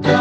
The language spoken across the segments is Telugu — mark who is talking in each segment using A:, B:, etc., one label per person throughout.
A: Say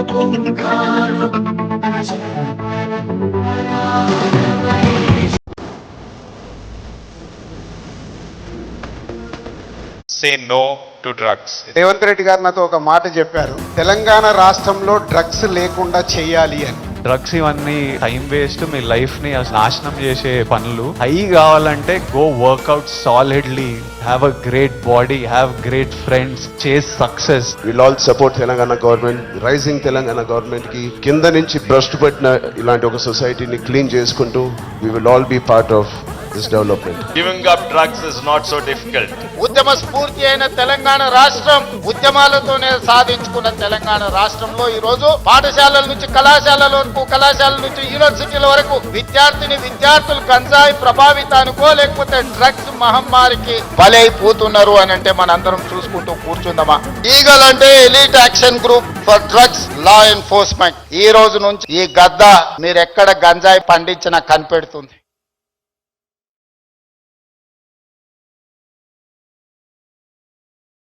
A: no to drugs.
B: Revanth Reddy గారు నాతో ఒక మాట చెప్పారు, తెలంగాణ రాష్ట్రంలో డ్రగ్స్ లేకుండా చేయాలి అని.
C: డ్రగ్స్ ఇవన్నీ టైం వేస్ట్, మీ లైఫ్ ని నాశనం చేసే పనులు. హై కావాలంటే go workout solidly, have a great body, have great friends, chase success.
D: Will all support Telangana government, rising Telangana government కి కింద నుంచి భ్రష్టు పట్టిన ఇలాంటి ఒక సొసైటీని క్లీన్ చేసుకుంటూ we will all be part of this development.
A: Giving up drugs is not so difficult.
E: ఉద్యమ స్ఫూర్తి అయిన తెలంగాణ రాష్ట్రం, ఉద్యమాలతోనే సాధించుకున్న తెలంగాణ రాష్ట్రంలో ఈ రోజు పాఠశాలల నుంచి కళాశాలల వరకు, కళాశాలల నుంచి యూనివర్సిటీల వరకు విద్యార్థులు గంజాయి ప్రభావితానికో లేకపోతే డ్రగ్స్ మహమ్మారికి బలైపోతున్నారు అని అంటే మనందరం చూసుకుంటూ కూర్చుందామా? ఈగల్ అంటే elite action group for drugs law enforcement. ఈ రోజు నుంచి ఈ గద్ద మీరెక్కడ గంజాయి పండించినా కనిపెడుతుంది.